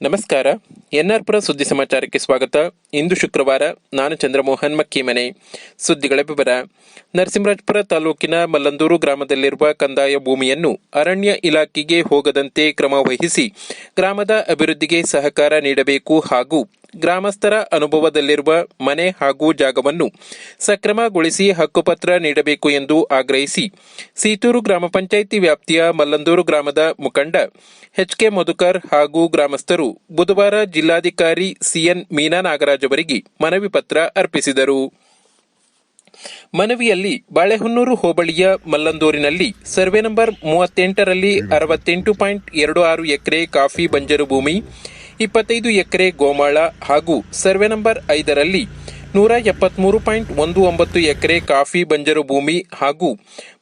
ನಮಸ್ಕಾರ. ಎನ್ಆರ್ಪುರ ಸುದ್ದಿ ಸಮಾಚಾರಕ್ಕೆ ಸ್ವಾಗತ. ಇಂದು ಶುಕ್ರವಾರ. ನಾನು ಚಂದ್ರಮೋಹನ್ ಮಕ್ಕಿಮನೆ. ಸುದ್ದಿಗಳ ವಿವರ. ನರಸಿಂಹರಾಜಪುರ ತಾಲೂಕಿನ ಮಲ್ಲಂದೂರು ಗ್ರಾಮದಲ್ಲಿರುವ ಕಂದಾಯ ಭೂಮಿಯನ್ನು ಅರಣ್ಯ ಇಲಾಖೆಗೆ ಹೋಗದಂತೆ ಕ್ರಮ ವಹಿಸಿ ಗ್ರಾಮದ ಅಭಿವೃದ್ಧಿಗೆ ಸಹಕಾರ ನೀಡಬೇಕು ಹಾಗೂ ಗ್ರಾಮಸ್ಥರ ಅನುಭವದಲ್ಲಿರುವ ಮನೆ ಹಾಗೂ ಜಾಗವನ್ನು ಸಕ್ರಮಗೊಳಿಸಿ ಹಕ್ಕುಪತ್ರ ನೀಡಬೇಕು ಎಂದು ಆಗ್ರಹಿಸಿ ಸೀತೂರು ಗ್ರಾಮ ಪಂಚಾಯಿತಿ ವ್ಯಾಪ್ತಿಯ ಮಲ್ಲಂದೂರು ಗ್ರಾಮದ ಮುಖಂಡ ಎಚ್.ಕೆ. ಮಧುಕರ್ ಹಾಗೂ ಗ್ರಾಮಸ್ಥರು ಬುಧವಾರ ಜಿಲ್ಲಾಧಿಕಾರಿ ಸಿಎನ್ ಮೀನಾ ನಾಗರಾಜ್ ಅವರಿಗೆ ಮನವಿ ಪತ್ರ ಅರ್ಪಿಸಿದರು. ಮನವಿಯಲ್ಲಿ ಬಾಳೆಹೊನ್ನೂರು ಹೋಬಳಿಯ ಮಲ್ಲಂದೂರಿನಲ್ಲಿ ಸರ್ವೆ ನಂಬರ್ 38ರಲ್ಲಿ 68.26 ಎಕರೆ ಕಾಫಿ ಬಂಜರು ಭೂಮಿ, 25 ಎಕರೆ ಗೋಮಾಳ ಹಾಗೂ ಸರ್ವೆ ನಂಬರ್ 5ರಲ್ಲಿ 173.19 ಎಕರೆ ಕಾಫಿ ಬಂಜರು ಭೂಮಿ ಹಾಗೂ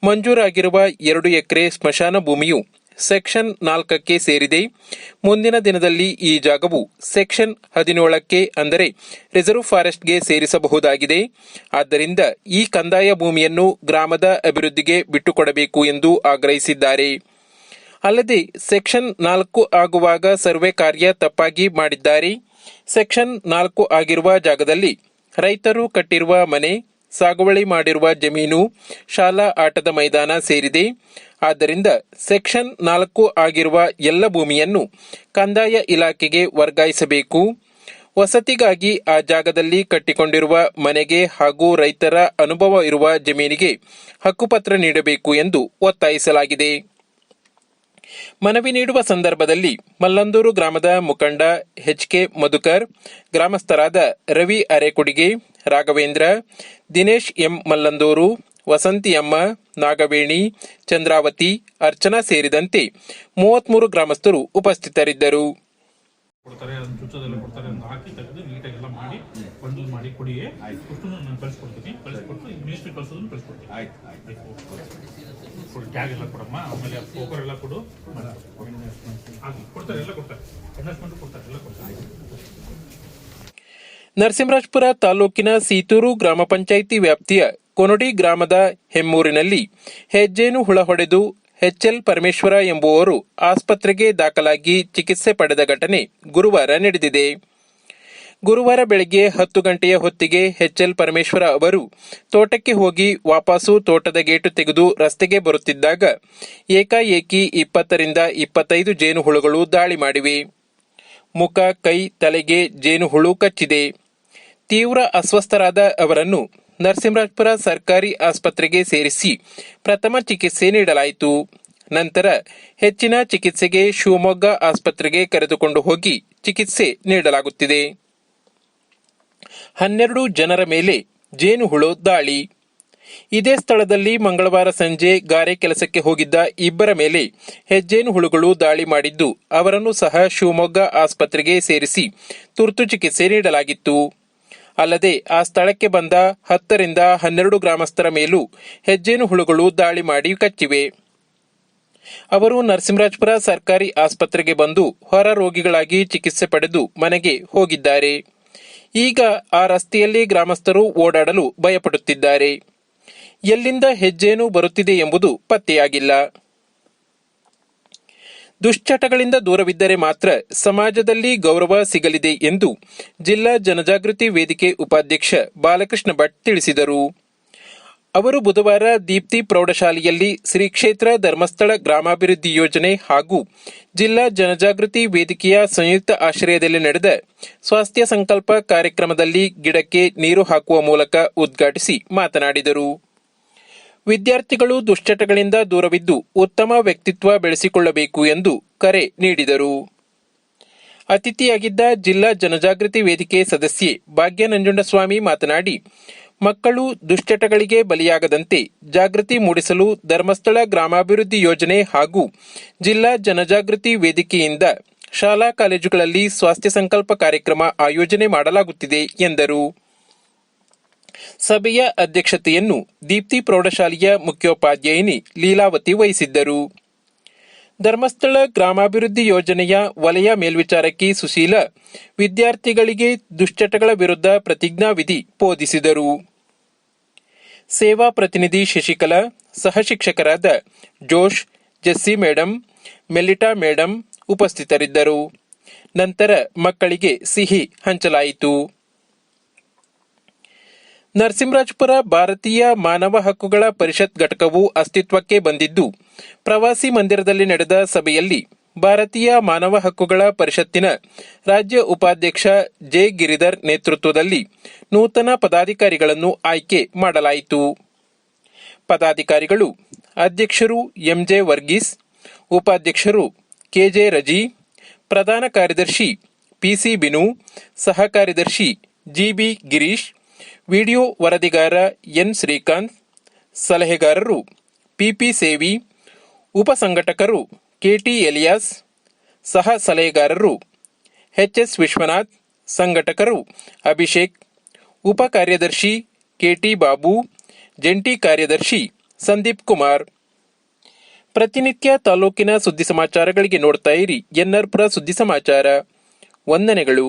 ಮಂಜೂರಾಗಿರುವ 2 ಎಕರೆ ಸ್ಮಶಾನ ಭೂಮಿಯು ಸೆಕ್ಷನ್ 4ಕ್ಕೆ ಸೇರಿದೆ. ಮುಂದಿನ ದಿನದಲ್ಲಿ ಈ ಜಾಗವು ಸೆಕ್ಷನ್ 17ಕ್ಕೆ ಅಂದರೆ ರಿಸರ್ವ್ ಫಾರೆಸ್ಟ್ಗೆ ಸೇರಿಸಬಹುದಾಗಿದೆ. ಆದ್ದರಿಂದ ಈ ಕಂದಾಯ ಭೂಮಿಯನ್ನು ಗ್ರಾಮದ ಅಭಿವೃದ್ಧಿಗೆ ಬಿಟ್ಟುಕೊಡಬೇಕು ಎಂದು ಆಗ್ರಹಿಸಿದ್ದಾರೆ. ಅಲ್ಲದೆ ಸೆಕ್ಷನ್ 4 ಆಗುವಾಗ ಸರ್ವೆ ಕಾರ್ಯ ತಪ್ಪಾಗಿ ಮಾಡಿದ್ದಾರೆ. ಸೆಕ್ಷನ್ 4 ಆಗಿರುವ ಜಾಗದಲ್ಲಿ ರೈತರು ಕಟ್ಟಿರುವ ಮನೆ, ಸಾಗುವಳಿ ಮಾಡಿರುವ ಜಮೀನು, ಶಾಲಾ ಆಟದ ಮೈದಾನ ಸೇರಿದೆ. ಆದ್ದರಿಂದ ಸೆಕ್ಷನ್ 4 ಆಗಿರುವ ಎಲ್ಲ ಭೂಮಿಯನ್ನು ಕಂದಾಯ ಇಲಾಖೆಗೆ ವರ್ಗಾಯಿಸಬೇಕು. ವಸತಿಗಾಗಿ ಆ ಜಾಗದಲ್ಲಿ ಕಟ್ಟಿಕೊಂಡಿರುವ ಮನೆಗೆ ಹಾಗೂ ರೈತರ ಅನುಭವ ಇರುವ ಜಮೀನಿಗೆ ಹಕ್ಕುಪತ್ರ ನೀಡಬೇಕು ಎಂದು ಒತ್ತಾಯಿಸಲಾಗಿದೆ. ಮನವಿ ನೀಡುವ ಸಂದರ್ಭದಲ್ಲಿ ಮಲ್ಲಂದೂರು ಗ್ರಾಮದ ಮುಖಂಡ ಎಚ್.ಕೆ. ಮಧುಕರ್, ಗ್ರಾಮಸ್ಥರಾದ ರವಿ ಅರೆಕುಡಿಗೆ, ರಾಘವೇಂದ್ರ, ದಿನೇಶ್ ಎಂ ಮಲ್ಲಂದೂರು, ವಸಂತಿಯಮ್ಮ, ನಾಗವೇಣಿ, ಚಂದ್ರಾವತಿ, ಅರ್ಚನಾ ಸೇರಿದಂತೆ 33 ಗ್ರಾಮಸ್ಥರು ಉಪಸ್ಥಿತರಿದ್ದರು. ನರಸಿಂಹರಾಜಪುರ ತಾಲೂಕಿನ ಸೀತೂರು ಗ್ರಾಮ ಪಂಚಾಯಿತಿ ವ್ಯಾಪ್ತಿಯ ಕೊನಡಿ ಗ್ರಾಮದ ಹೆಮ್ಮೂರಿನಲ್ಲಿ ಹೆಜ್ಜೇನು ಹುಳ ಹೊಡೆದು ಎಚ್.ಎಲ್. ಪರಮೇಶ್ವರ ಎಂಬುವವರು ಆಸ್ಪತ್ರೆಗೆ ದಾಖಲಾಗಿ ಚಿಕಿತ್ಸೆ ಪಡೆದ ಘಟನೆ ಗುರುವಾರ ನಡೆದಿದೆ. ಗುರುವಾರ ಬೆಳಗ್ಗೆ 10 ಗಂಟೆಯ ಹೊತ್ತಿಗೆ ಎಚ್.ಎಲ್. ಪರಮೇಶ್ವರ ಅವರು ತೋಟಕ್ಕೆ ಹೋಗಿ ವಾಪಸ್ಸು ತೋಟದ ಗೇಟು ತೆಗೆದು ರಸ್ತೆಗೆ ಬರುತ್ತಿದ್ದಾಗ ಏಕಾಏಕಿ 20ರಿಂದ 25 ಜೇನುಹುಳುಗಳು ದಾಳಿ ಮಾಡಿವೆ. ಮುಖ, ಕೈ, ತಲೆಗೆ ಜೇನುಹುಳು ಕಚ್ಚಿದೆ. ತೀವ್ರ ಅಸ್ವಸ್ಥರಾದ ಅವರನ್ನು ನರಸಿಂಹರಾಜಪುರ ಸರ್ಕಾರಿ ಆಸ್ಪತ್ರೆಗೆ ಸೇರಿಸಿ ಪ್ರಥಮ ಚಿಕಿತ್ಸೆ ನೀಡಲಾಯಿತು. ನಂತರ ಹೆಚ್ಚಿನ ಚಿಕಿತ್ಸೆಗೆ ಶಿವಮೊಗ್ಗ ಆಸ್ಪತ್ರೆಗೆ ಕರೆದುಕೊಂಡು ಹೋಗಿ ಚಿಕಿತ್ಸೆ ನೀಡಲಾಗುತ್ತಿದೆ. 12 ಜನರ ಮೇಲೆ ಜೇನುಹುಳು ದಾಳಿ. ಇದೇ ಸ್ಥಳದಲ್ಲಿ ಮಂಗಳವಾರ ಸಂಜೆ ಗಾರೆ ಕೆಲಸಕ್ಕೆ ಹೋಗಿದ್ದ 2 ಮೇಲೆ ಹೆಜ್ಜೇನುಹುಳುಗಳು ದಾಳಿ ಮಾಡಿದ್ದು ಅವರನ್ನು ಸಹ ಶಿವಮೊಗ್ಗ ಆಸ್ಪತ್ರೆಗೆ ಸೇರಿಸಿ ತುರ್ತು ಚಿಕಿತ್ಸೆ ನೀಡಲಾಗಿತ್ತು. ಅಲ್ಲದೆ ಆ ಸ್ಥಳಕ್ಕೆ ಬಂದ 10ರಿಂದ 12 ಗ್ರಾಮಸ್ಥರ ಮೇಲೂ ಹೆಜ್ಜೇನುಹುಳುಗಳು ದಾಳಿ ಮಾಡಿ ಕಚ್ಚಿವೆ. ಅವರು ನರಸಿಂಹರಾಜಪುರ ಸರ್ಕಾರಿ ಆಸ್ಪತ್ರೆಗೆ ಬಂದು ಹೊರ ರೋಗಿಗಳಾಗಿ ಚಿಕಿತ್ಸೆ ಪಡೆದು ಮನೆಗೆ ಹೋಗಿದ್ದಾರೆ. ಈಗ ಆ ರಸ್ತೆಯಲ್ಲಿ ಗ್ರಾಮಸ್ಥರು ಓಡಾಡಲು ಭಯಪಡುತ್ತಿದ್ದಾರೆ. ಎಲ್ಲಿಂದ ಹೆಜ್ಜೇನು ಬರುತ್ತಿದೆ ಎಂಬುದು ಪತ್ತೆಯಾಗಿಲ್ಲ. ದುಶ್ಚಟಗಳಿಂದ ದೂರವಿದ್ದರೆ ಮಾತ್ರ ಸಮಾಜದಲ್ಲಿ ಗೌರವ ಸಿಗಲಿದೆ ಎಂದು ಜಿಲ್ಲಾ ಜನಜಾಗೃತಿ ವೇದಿಕೆ ಉಪಾಧ್ಯಕ್ಷ ಬಾಲಕೃಷ್ಣ ಭಟ್ ತಿಳಿಸಿದರು. ಅವರು ಬುಧವಾರ ದೀಪ್ತಿ ಪ್ರೌಢಶಾಲೆಯಲ್ಲಿ ಶ್ರೀ ಕ್ಷೇತ್ರ ಧರ್ಮಸ್ಥಳ ಗ್ರಾಮಾಭಿವೃದ್ಧಿ ಯೋಜನೆ ಹಾಗೂ ಜಿಲ್ಲಾ ಜನಜಾಗೃತಿ ವೇದಿಕೆಯ ಸಂಯುಕ್ತ ಆಶ್ರಯದಲ್ಲಿ ನಡೆದ ಸ್ವಾಸ್ಥ್ಯ ಸಂಕಲ್ಪ ಕಾರ್ಯಕ್ರಮದಲ್ಲಿ ಗಿಡಕ್ಕೆ ನೀರು ಹಾಕುವ ಮೂಲಕ ಉದ್ಘಾಟಿಸಿ ಮಾತನಾಡಿದರು. ವಿದ್ಯಾರ್ಥಿಗಳು ದುಶ್ಚಟಗಳಿಂದ ದೂರವಿದ್ದು ಉತ್ತಮ ವ್ಯಕ್ತಿತ್ವ ಬೆಳೆಸಿಕೊಳ್ಳಬೇಕು ಎಂದು ಕರೆ ನೀಡಿದರು. ಅತಿಥಿಯಾಗಿದ್ದ ಜಿಲ್ಲಾ ಜನಜಾಗೃತಿ ವೇದಿಕೆ ಸದಸ್ಯೆ ಭಾಗ್ಯ ನಂಜುಂಡಸ್ವಾಮಿ ಮಾತನಾಡಿ, ಮಕ್ಕಳು ದುಶ್ಚಟಗಳಿಗೆ ಬಲಿಯಾಗದಂತೆ ಜಾಗೃತಿ ಮೂಡಿಸಲು ಧರ್ಮಸ್ಥಳ ಗ್ರಾಮಾಭಿವೃದ್ಧಿ ಯೋಜನೆ ಹಾಗೂ ಜಿಲ್ಲಾ ಜನಜಾಗೃತಿ ವೇದಿಕೆಯಿಂದ ಶಾಲಾ ಕಾಲೇಜುಗಳಲ್ಲಿ ಸ್ವಾಸ್ಥ್ಯ ಸಂಕಲ್ಪ ಕಾರ್ಯಕ್ರಮ ಆಯೋಜನೆ ಮಾಡಲಾಗುತ್ತಿದೆ ಎಂದರು. ಸಭೆಯ ಅಧ್ಯಕ್ಷತೆಯನ್ನು ದೀಪ್ತಿ ಪ್ರೌಢಶಾಲೆಯ ಮುಖ್ಯೋಪಾಧ್ಯಾಯಿನಿ ಲೀಲಾವತಿ ವಹಿಸಿದ್ದರು. ಧರ್ಮಸ್ಥಳ ಗ್ರಾಮಾಭಿವೃದ್ಧಿ ಯೋಜನೆಯ ವಲಯ ಮೇಲ್ವಿಚಾರಕಿ ಸುಶೀಲ ವಿದ್ಯಾರ್ಥಿಗಳಿಗೆ ದುಶ್ಚಟಗಳ ವಿರುದ್ಧ ಪ್ರತಿಜ್ಞಾವಿಧಿ ಬೋಧಿಸಿದರು. ಸೇವಾ ಪ್ರತಿನಿಧಿ ಶಶಿಕಲಾ, ಸಹಶಿಕ್ಷಕರಾದ ಜೋಶ್, ಜೆಸ್ಸಿ ಮೇಡಂ, ಮೆಲಿಟಾ ಮೇಡಂ ಉಪಸ್ಥಿತರಿದ್ದರು. ನಂತರ ಮಕ್ಕಳಿಗೆ ಸಿಹಿ ಹಂಚಲಾಯಿತು. ನರಸಿಂಹರಾಜಪುರ ಭಾರತೀಯ ಮಾನವ ಹಕ್ಕುಗಳ ಪರಿಷತ್ ಘಟಕವು ಅಸ್ತಿತ್ವಕ್ಕೆ ಬಂದಿದ್ದು, ಪ್ರವಾಸಿ ಮಂದಿರದಲ್ಲಿ ನಡೆದ ಸಭೆಯಲ್ಲಿ ಭಾರತೀಯ ಮಾನವ ಹಕ್ಕುಗಳ ಪರಿಷತ್ತಿನ ರಾಜ್ಯ ಉಪಾಧ್ಯಕ್ಷ ಜೆ ಗಿರಿಧರ್ ನೇತೃತ್ವದಲ್ಲಿ ನೂತನ ಪದಾಧಿಕಾರಿಗಳನ್ನು ಆಯ್ಕೆ ಮಾಡಲಾಯಿತು. ಪದಾಧಿಕಾರಿಗಳು: ಅಧ್ಯಕ್ಷರು ಎಂಜೆ ವರ್ಗೀಸ್, ಉಪಾಧ್ಯಕ್ಷರು ಕೆಜೆ ರಜಿ, ಪ್ರಧಾನ ಕಾರ್ಯದರ್ಶಿ ಪಿಸಿ ಬಿನು, ಸಹ ಕಾರ್ಯದರ್ಶಿ ಜಿಬಿ ಗಿರೀಶ್, ವಿಡಿಯೋ ವರದಿಗಾರ ಎನ್ ಶ್ರೀಕಾಂತ್, ಸಲಹೆಗಾರರು ಪಿಪಿ ಸೇವಿ, ಉಪಸಂಘಟಕರು ಕೆಟಿ ಎಲಿಯಾಸ್, ಸಹ ಸಲಹೆಗಾರರು ಎಚ್ಎಸ್ ವಿಶ್ವನಾಥ್, ಸಂಘಟಕರು ಅಭಿಷೇಕ್, ಉಪ ಕಾರ್ಯದರ್ಶಿ ಕೆಟಿ ಬಾಬು, ಜಂಟಿ ಕಾರ್ಯದರ್ಶಿ ಸಂದೀಪ್ ಕುಮಾರ್. ಪ್ರತಿನಿತ್ಯ ತಾಲೂಕಿನ ಸುದ್ದಿ ಸಮಾಚಾರಗಳಿಗೆ ನೋಡ್ತಾ ಇರಿ ಎನ್ಆರ್ ಪುರ ಸುದ್ದಿ ಸಮಾಚಾರ. ವಂದನೆಗಳು.